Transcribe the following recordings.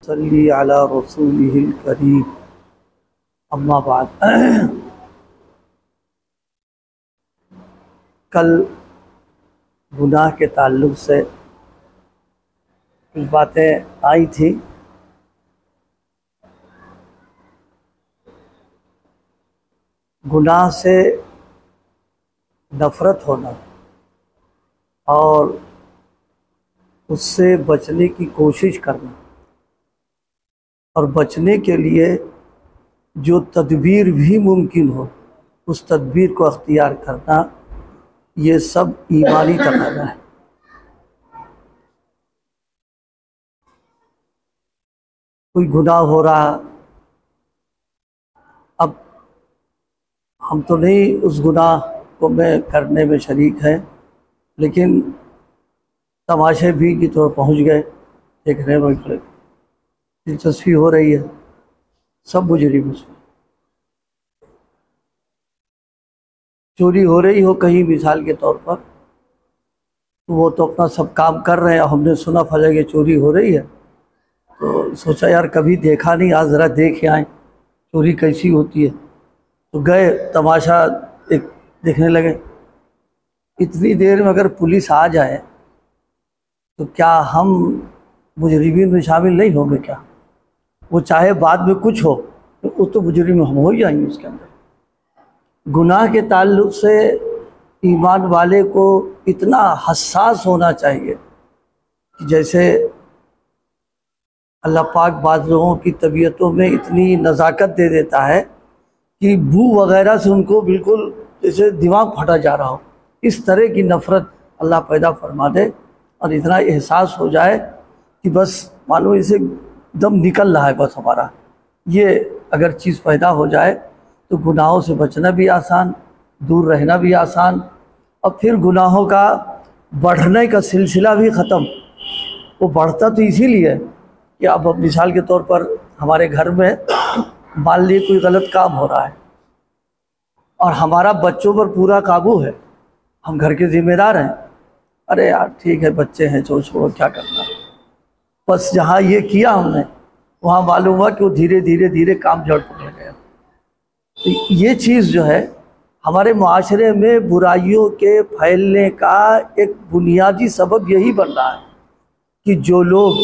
सल्ली अला रसूलिहिल करीम। अम्मा बाद। कल गुनाह के ताल्लुक़ से कुछ बातें आई थी। गुनाह से नफ़रत होना और उससे बचने की कोशिश करना और बचने के लिए जो तदबीर भी मुमकिन हो उस तदबीर को अख्तियार करना, ये सब ईमानी तकाज़ा है। कोई गुनाह हो रहा, अब हम तो नहीं उस गुनाह को में करने में शरीक हैं, लेकिन तमाशे भी की तरफ पहुँच गए, देखने में खड़े, दिलचस्पी हो रही है, सब मुजरिम उसमें। चोरी हो रही हो कहीं मिसाल के तौर पर, तो वो तो अपना सब काम कर रहे हैं, हमने सुना फला कि चोरी हो रही है, तो सोचा यार कभी देखा नहीं, आज ज़रा देख आए चोरी कैसी होती है। तो गए, तमाशा एक देखने लगे। इतनी देर में अगर पुलिस आ जाए तो क्या हम मुजरिमीन में शामिल नहीं होंगे क्या? वो चाहे बाद में कुछ हो तो वो तो मुजरिम हम हो ही जाएंगे उसके अंदर। गुनाह के ताल्लुक़ से ईमान वाले को इतना हसास होना चाहिए कि जैसे अल्लाह पाक बाज़ लोगों की तबीयतों में इतनी नज़ाकत दे देता है कि बू वग़ैरह से उनको बिल्कुल जैसे दिमाग फटा जा रहा हो, इस तरह की नफ़रत अल्लाह पैदा फरमा दे और इतना एहसास हो जाए कि बस मानो इसे दम निकल रहा है बस हमारा। ये अगर चीज़ पैदा हो जाए तो गुनाहों से बचना भी आसान, दूर रहना भी आसान, और फिर गुनाहों का बढ़ने का सिलसिला भी ख़त्म। वो बढ़ता तो इसीलिए कि अब मिसाल के तौर पर हमारे घर में मान लीजिए कोई गलत काम हो रहा है और हमारा बच्चों पर पूरा काबू है, हम घर के ज़िम्मेदार हैं, अरे यार ठीक है बच्चे हैं, छोड़ो क्या करना। बस जहाँ ये किया हमने वहाँ मालूम हुआ कि वो धीरे धीरे काम जड़ पकड़ गया। तो ये चीज़ जो है हमारे माशरे में बुराइयों के फैलने का एक बुनियादी सबब यही बन रहा है कि जो लोग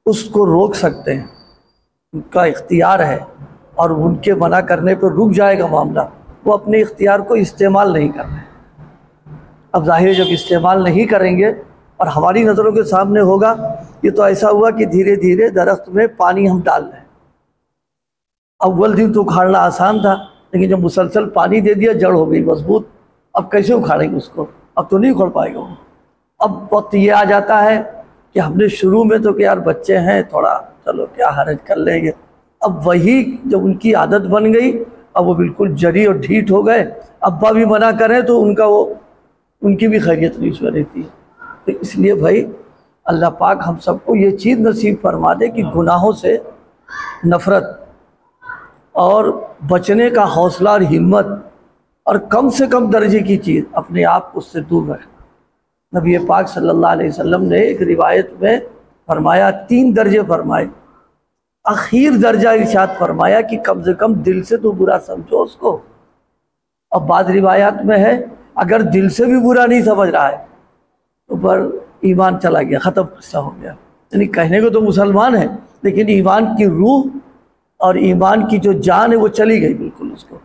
उसको रोक सकते हैं, उनका इख्तियार है और उनके मना करने पर रुक जाएगा मामला, वो अपने इख्तियार को इस्तेमाल नहीं कर रहे। अब जाहिर जब इस्तेमाल नहीं करेंगे और हमारी नज़रों के सामने होगा, ये तो ऐसा हुआ कि धीरे धीरे दरख्त में पानी हम डाल रहे हैं। अव्वल दिन तो उखाड़ना आसान था, लेकिन जब मुसलसल पानी दे दिया जड़ हो गई मजबूत, अब कैसे उखाड़ेंगे उसको? अब तो नहीं उखाड़ पाएगा वो। अब वक्त ये आ जाता है कि हमने शुरू में तो कि यार बच्चे हैं थोड़ा चलो क्या हरज कर लेंगे, अब वही जब उनकी आदत बन गई, अब वो बिल्कुल जरी और ढीठ हो गए। अब्बा भी मना करें तो उनकी भी खैरियत नहीं उसमें रहती है। तो इसलिए भाई अल्लाह पाक हम सबको ये चीज़ नसीब फरमा दे कि गुनाहों से नफ़रत और बचने का हौसला और हिम्मत और कम से कम दर्जे की चीज़ अपने आप को उससे दूर रखना। नबी पाक सल्लल्लाहु अलैहि वसल्लम ने एक रिवायत में फरमाया, 3 दर्जे फरमाए, आखिर दर्जा इरशाद फरमाया कि कम से कम दिल से तो बुरा समझो उसको। अब बाद रिवायात में है अगर दिल से भी बुरा नहीं समझ रहा है तो पर ईमान चला गया, ख़त्म किस्सा हो गया। यानी कहने को तो मुसलमान है लेकिन ईमान की रूह और ईमान की जो जान है वो चली गई बिल्कुल उसको।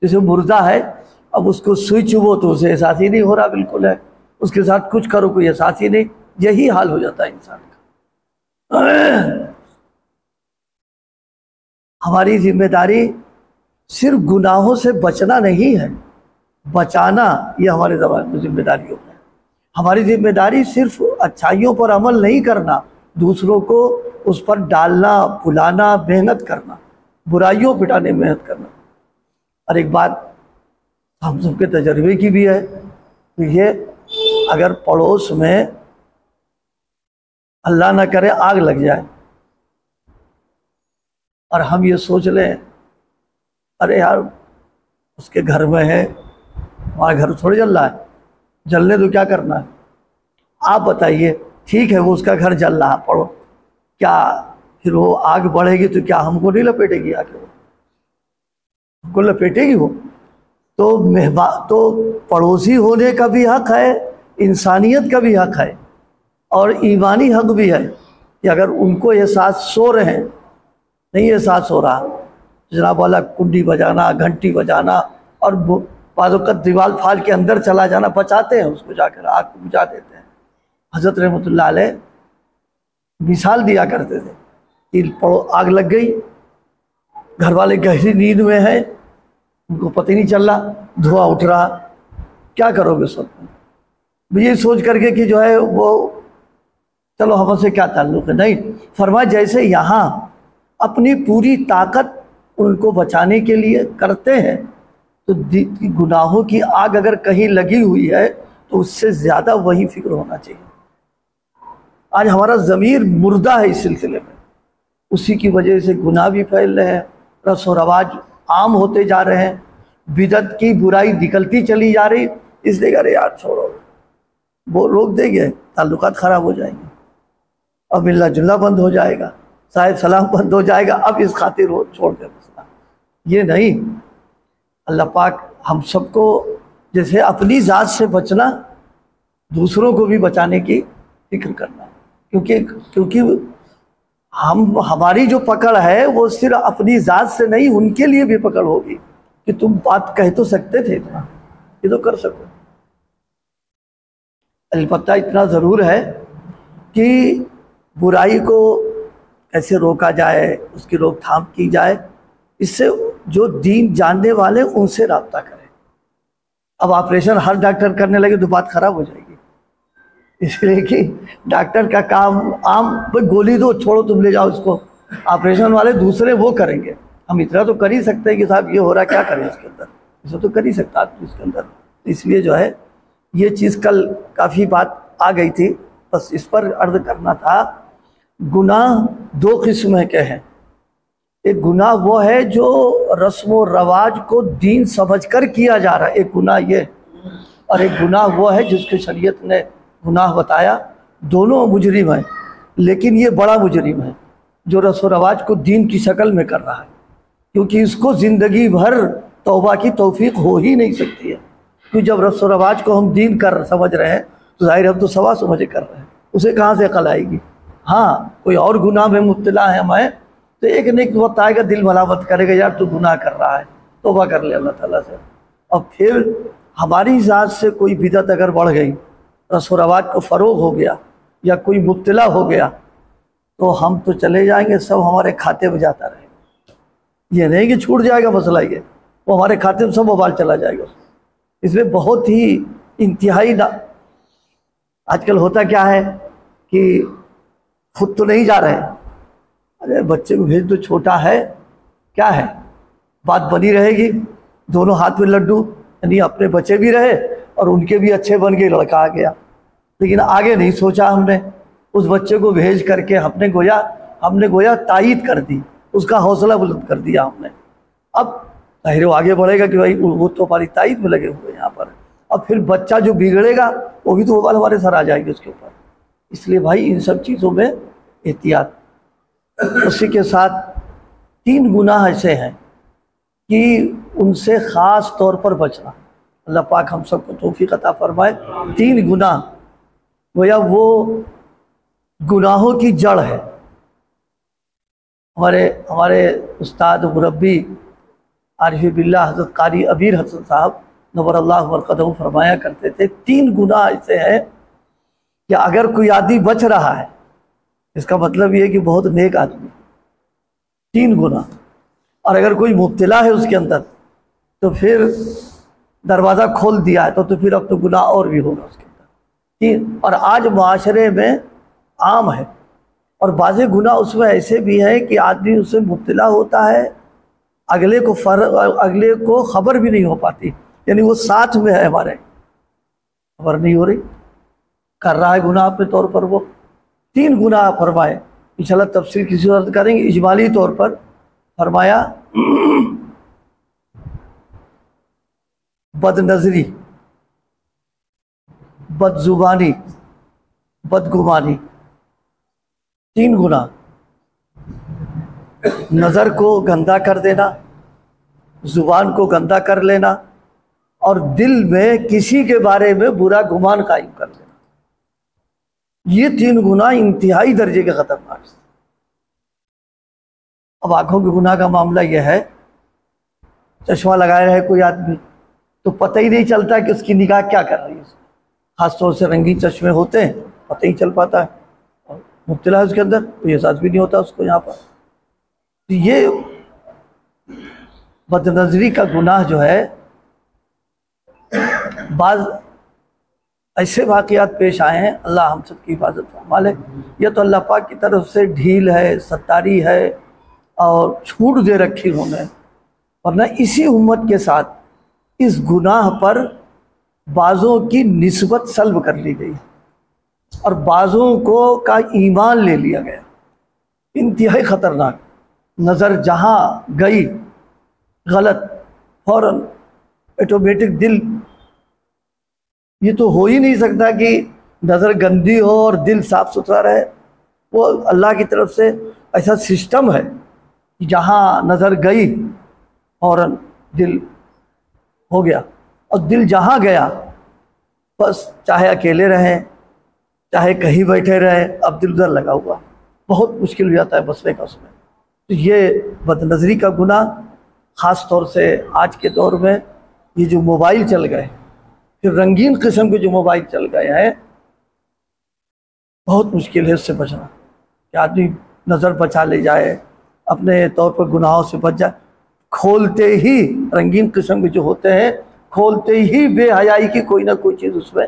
जैसे मुर्दा है, अब उसको सुई चुभो तो उसे एहसास ही नहीं हो रहा, बिल्कुल है, उसके साथ कुछ करो कोई एहसास ही नहीं। यही हाल हो जाता है इंसान का। हमारी जिम्मेदारी सिर्फ गुनाहों से बचना नहीं है, बचाना ये हमारे जिम्मेदारी होता है। हमारी जिम्मेदारी सिर्फ अच्छाइयों पर अमल नहीं करना, दूसरों को उस पर डालना, फुलाना, मेहनत करना, बुराइयों पिटाने मेहनत करना। और एक बात हम सबके तजर्बे की भी है, तो ये अगर पड़ोस में अल्लाह न करे आग लग जाए और हम ये सोच लें अरे यार उसके घर में है, हमारा घर थोड़ी जल रहा है, जलने तो क्या करना है। आप बताइए, ठीक है वो उसका घर जल रहा, पढ़ो क्या फिर वो आग बढ़ेगी तो क्या हमको नहीं लपेटेगी आगे? वो हमको लपेटेगी वो। तो मेहमान तो पड़ोसी होने का भी हक है, इंसानियत का भी हक है, और ईमानी हक भी है कि अगर उनको एहसास सो रहे हैं, नहीं एहसास हो रहा, जनाब वाला कुंडी बजाना, घंटी बजाना, और बाज़ दीवार फाड़ के अंदर चला जाना, बचाते हैं उसको, जाकर आग को बुझा देते हैं। हज़रत रहमतुल्लाह अलैह मिसाल दिया करते थे कि आग लग गई, घर वाले गहरी नींद में हैं, उनको पता ही नहीं चल रहा, धुआं उठ रहा, क्या करोगे सब? ये सोच करके कि जो है वो चलो हमसे क्या ताल्लुक़ है, नहीं, फरमाया जैसे यहाँ अपनी पूरी ताकत उनको बचाने के लिए करते हैं, तो गुनाहों की आग अगर कहीं लगी हुई है तो उससे ज़्यादा वही फिक्र होना चाहिए। आज हमारा ज़मीर मुर्दा है इस सिलसिले में, उसी की वजह से गुनाह भी फैल रहे हैं, रस्म व रवाज आम होते जा रहे हैं, बिदअत की बुराई निकलती चली जा रही, इसलिए अरे यार छोड़ो, वो रोक देंगे, ताल्लुकात ख़राब हो जाएंगे, अब मिलना जुलना बंद हो जाएगा, साहिब सलाम बंद हो जाएगा, अब इस खातिर वो छोड़ दे मसला। ये नहीं, अल्लाह पाक हम सबको जैसे अपनी ज़ात से बचना, दूसरों को भी बचाने की फिक्र करना, क्योंकि हमारी जो पकड़ है वो सिर्फ अपनी ज़ात से नहीं, उनके लिए भी पकड़ होगी कि तुम बात कह तो सकते थे, इतना ये तो कर सको। अलबत्ता इतना ज़रूर है कि बुराई को कैसे रोका जाए, उसकी रोकथाम की जाए, इससे जो दीन जानने वाले उनसे रब्ता करें। अब ऑपरेशन हर डॉक्टर करने लगे तो बात ख़राब हो जाएगी, इसलिए कि डॉक्टर का काम आम भाई गोली दो, छोड़ो तुम ले जाओ इसको, ऑपरेशन वाले दूसरे वो करेंगे। हम इतना तो कर ही सकते हैं कि साहब ये हो रहा, क्या करें इसके अंदर, इसे तो कर ही सकता आदमी इसके अंदर। इसलिए जो है ये चीज़ कल काफ़ी बात आ गई थी, बस इस पर अर्ज़ करना था। गुनाह दो किस्म के हैं, एक गुनाह वो है जो रस्म व रवाज को दीन समझकर किया जा रहा है, एक गुनाह ये, और एक गुनाह वो है जिसको शरीयत ने गुनाह बताया। दोनों मुजरिम हैं, लेकिन ये बड़ा मुजरिम है जो रस्म व रवाज को दीन की शक्ल में कर रहा है, क्योंकि इसको ज़िंदगी भर तौबा की तौफीक हो ही नहीं सकती है। क्योंकि जब रस्म व रवाज को हम दीन कर समझ रहे हैं तो ज़ाहिर हम तो सवा समझ कर रहे हैं, उसे कहाँ से अकल आएगी। हाँ, कोई और गुनाह में मुब्तला है मैं, तो एक न एक वक्त आएगा दिल मलामत करेगा, यार तू गुनाह कर रहा है, तौबा कर ले अल्लाह ताला से। और फिर हमारी ज़ात से कोई बिदअत अगर बढ़ गई, रस्म व रवाज को फ़रोग़ हो गया, या कोई मुब्तला हो गया, तो हम तो चले जाएंगे, सब हमारे खाते में जाता रहेगा। ये नहीं कि छूट जाएगा मसला, ये वो हमारे खाते में सब मोबाइल चला जाएगा। इसलिए बहुत ही इंतहाई आजकल होता क्या है कि खुद तो नहीं जा रहे हैं, अरे बच्चे को भेज दो, छोटा है, क्या है, बात बनी रहेगी, दोनों हाथ में लड्डू, यानी अपने बच्चे भी रहे और उनके भी अच्छे बन गए, लड़का आ गया। लेकिन आगे नहीं सोचा हमने, उस बच्चे को भेज करके हमने गोया तायीद कर दी, उसका हौसला बुलंद कर दिया हमने। अब जाहिर आगे बढ़ेगा कि भाई वो तो हमारी तायीद में लगे हुए यहाँ पर। अब फिर बच्चा जो बिगड़ेगा वो भी तो बाल हमारे सर आ जाएगी उसके ऊपर। इसलिए भाई इन सब चीज़ों में एहतियात। उसी के साथ 3 गुनाह ऐसे हैं कि उनसे ख़ास तौर पर बचना, अल्लाह पाक हम सबको तौफीक अता फरमाए। 3 गुनाह गोया वो गुनाहों की जड़ है। हमारे उस्ताद मुरब्बी आरिफ बिल्लाह हज़रत कारी अबीर हसन साहब नव्वरल्लाहु मरक़दहू फरमाया करते थे, 3 गुनाह ऐसे हैं कि अगर कोई आदमी बच रहा है, इसका मतलब ये है कि बहुत नेक आदमी। 3 गुनाह, और अगर कोई मुब्तला है उसके अंदर तो फिर दरवाज़ा खोल दिया है, तो फिर अब तो गुनाह और भी होगा उसके अंदर। 3, और आज माशरे में आम है, और बाज़े गुनाह उसमें ऐसे भी हैं कि आदमी उससे मुब्तला होता है, अगले को खबर भी नहीं हो पाती, यानी वो साथ में है हमारे, खबर नहीं हो रही, कर रहा है गुनाह अपने तौर पर। वो 3 गुनाह फरमाए, इंशाल्लाह तफसीर किसी वक्त करेंगे। इजमाली तौर पर फरमाया बदनज़री, बदजुबानी, बदगुमानी, 3 गुनाह। नज़र को गंदा कर देना, ज़ुबान को गंदा कर लेना और दिल में किसी के बारे में बुरा गुमान कायम कर लेना, ये 3 गुनाह इंतहाई दर्जे के खतरनाक हैं। अब आंखों के गुनाह का मामला यह है, चश्मा लगाए रहे कोई आदमी तो पता ही नहीं चलता कि उसकी निगाह क्या कर रही है। खासतौर से रंगीन चश्मे होते हैं, पता ही चल पाता है, और मुब्तला है उसके अंदर, तो ये एहसास भी नहीं होता उसको यहाँ पर। तो ये बदनज़री का गुनाह जो है, बाज़ ऐसे वाक़यात पेश आए हैं, अल्लाह हम सब की हिफाजत फरमा ले। यह तो अल्लाह पाक की तरफ से ढील है, सत्तारी है और छूट दे रखी उन्होंने, वरना इसी उम्मत के साथ इस गुनाह पर बाज़ों की निस्बत सल्ब कर ली गई और बाज़ों को का ईमान ले लिया गया। इंतहाई ख़तरनाक। नज़र जहाँ गई गलत, फ़ौरन ऑटोमेटिक दिल, ये तो हो ही नहीं सकता कि नज़र गंदी हो और दिल साफ़ सुथरा रहे। वो अल्लाह की तरफ से ऐसा सिस्टम है कि जहाँ नज़र गई फ़ौरन दिल हो गया, और दिल जहाँ गया बस चाहे अकेले रहें चाहे कहीं बैठे रहें, अब दिल उधर लगा हुआ, बहुत मुश्किल हो जाता है बसने का उसमें। तो ये बदनज़री का गुनाह, ख़ास तौर से आज के दौर में ये जो मोबाइल चल गए, फिर रंगीन किस्म के जो मोबाइल चल गए हैं, बहुत मुश्किल है उससे बचना कि आदमी नज़र बचा ले जाए, अपने तौर पर गुनाहों से बच जाए। खोलते ही रंगीन किस्म के जो होते हैं, खोलते ही बेहयाई की कोई ना कोई चीज़ उसमें।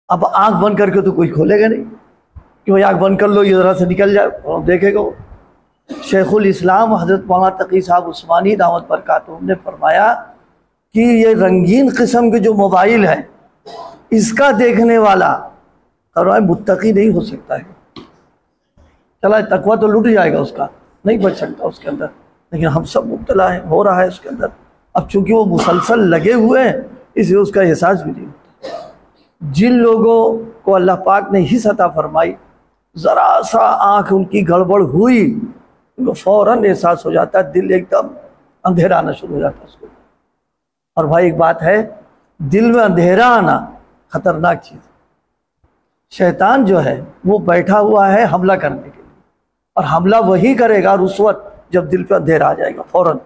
अब आंख बंद करके तो कोई खोलेगा नहीं कि भाई आंख बंद कर लो, ये ज़रा से निकल जाए, और देखेगा वो। शेखुल इस्लाम हज़रत मौलाना तकी साहब उस्मानी दामत बरकातुहू ने फरमाया कि ये रंगीन किस्म के जो मोबाइल है, इसका देखने वाला फरमाया मुत्तकी नहीं हो सकता है। चला तकवा तो लुट जाएगा उसका, नहीं बच सकता उसके अंदर, लेकिन हम सब मुब्तला हैं, हो रहा है उसके अंदर। अब चूंकि वो मुसलसल लगे हुए हैं, इसलिए उसका एहसास भी नहीं होता। जिन लोगों को अल्लाह पाक ने हिस्सा अता फरमाई, ज़रा सा आँख उनकी गड़बड़ हुई, उनको फ़ौरन एहसास हो जाता है, दिल एकदम अंधेरा आना शुरू हो जाता है उसको। और भाई एक बात है, दिल में अंधेरा आना ख़तरनाक चीज़। शैतान जो है वो बैठा हुआ है हमला करने के लिए, और हमला वही करेगा उस वक्त जब दिल पे अंधेरा आ जाएगा फ़ौरन।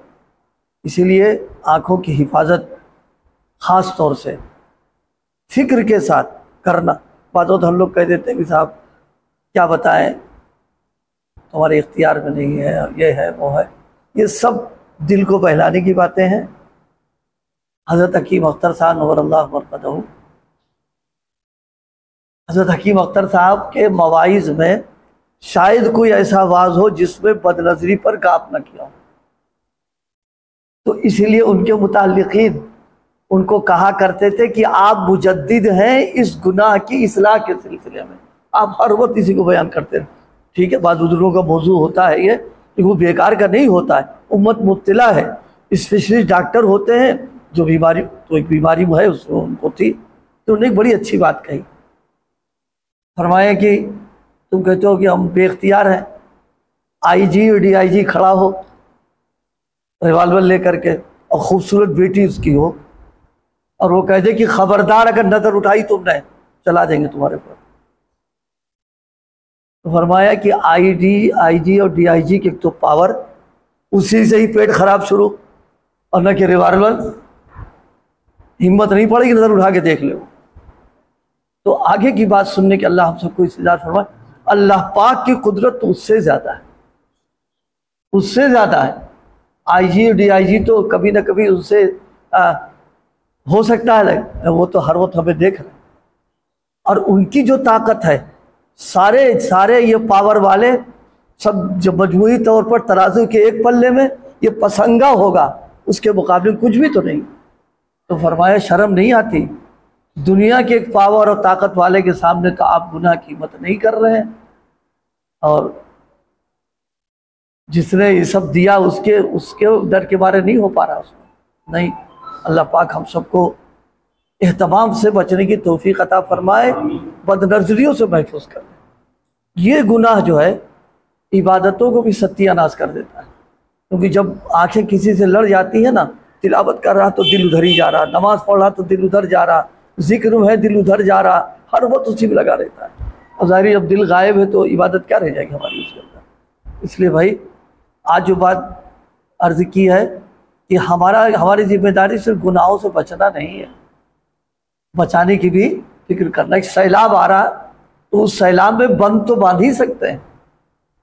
इसीलिए आँखों की हिफाजत ख़ास तौर से फ़िक्र के साथ करना। बातों तो हम लोग कह देते हैं कि साहब क्या बताएं, तुम्हारे इख्तियार में नहीं है, ये है वो है, ये सब दिल को बहलाने की बातें हैं। हज़रत हकीम अख्तर साहब नव्वरल्लाहु मरक़दहू, हज़रत हकीम अख्तर साहब के मवाइज़ में शायद कोई ऐसा वाज हो जिसमें बदनज़री पर गाप न किया हो, तो इसीलिए उनके मुताल्लिक़ीन उनको कहा करते थे कि आप मुजद्दिद हैं इस गुनाह की इस्लाह के सिलसिले में, आप हर वक्त इसी को बयान करते हैं। ठीक है, बाद बुजुर्गों का मौजू होता है ये, लेकिन वो बेकार का नहीं होता है। उम्मत मुब्तला है, स्पेशलिस्ट डॉक्टर होते हैं, जो बीमारी तो एक बीमारी है उसको उनको थी, तो उन्होंने एक बड़ी अच्छी बात कही। फरमाया कि तुम कहते हो कि हम बेख्तियार हैं, आईजी और डीआईजी खड़ा हो रिवाल्वर लेकर के, और खूबसूरत बेटी उसकी हो, और वो कहते कि खबरदार अगर नज़र उठाई तुमने चला देंगे तुम्हारे पर। तो फरमाया कि आईजी और डीआईजी की तो पावर, उसी से ही पेट खराब शुरू, और न कि रिवाल्वर, हिम्मत नहीं पड़ेगी नज़र उठा के देख लो। तो आगे की बात सुनने के अल्लाह हम सबको इस्तेज़ार फरमाए। अल्लाह पाक की कुदरत तो उससे ज़्यादा है, उससे ज़्यादा है। आईजी और डीआईजी तो कभी ना कभी उससे हो सकता है, वो तो हर वक्त हमें देख रहे हैं, और उनकी जो ताकत है, सारे ये पावर वाले सब जब मजमूई तौर पर तराजू के एक पल्ले में ये पसंगा होगा, उसके मुकाबले कुछ भी तो नहीं। तो फरमाया शर्म नहीं आती, दुनिया के एक पावर और ताकत वाले के सामने तो आप गुनाह की हिम्मत नहीं कर रहे हैं, और जिसने ये सब दिया उसके डर के बारे नहीं हो पा रहा उसमें। नहीं, अल्लाह पाक हम सबको एहतमाम से बचने की तौफीक अता फरमाए, बदनज़रियों से महफूज कर। ये गुनाह जो है इबादतों को भी सत्यानाश कर देता है। क्योंकि जब आंखें किसी से लड़ जाती है ना, तिलावत कर रहा तो दिल उधर ही जा रहा, नमाज पढ़ रहा तो दिल उधर जा रहा, जिक्र में है दिल उधर जा रहा, हर वक्त उसी में लगा रहता है। और ज़ाहिर जब दिल गायब है तो इबादत क्या रह जाएगी हमारी उसके अंदर। इसलिए भाई आज जो बात अर्ज़ की है कि हमारी जिम्मेदारी सिर्फ गुनाहों से बचना नहीं है, बचाने की भी फिक्र करना। एक सैलाब आ रहा तो उस सैलाब में बंद तो बांध ही सकते हैं,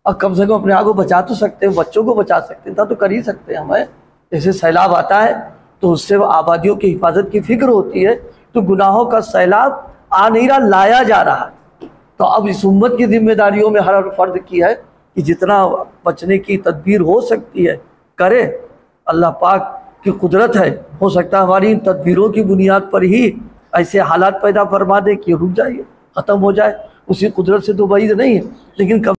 और कम से कम अपने आप को बचा तो सकते हैं, बच्चों को बचा सकते हैं, तो कर ही सकते हैं हमें। जैसे सैलाब आता है तो उससे आबादियों की हिफाजत की फिक्र होती है, तो गुनाहों का सैलाब आ नहीं रहा, लाया जा रहा। तो अब इस उम्मत की जिम्मेदारियों में हर फर्द की है कि जितना बचने की तदबीर हो सकती है करे। अल्लाह पाक की कुदरत है, हो सकता है हमारी इन तदबीरों की बुनियाद पर ही ऐसे हालात पैदा फरमा दे कि रुक जाइए, ख़त्म हो जाए। उसी कुदरत से तो वईद नहीं है, लेकिन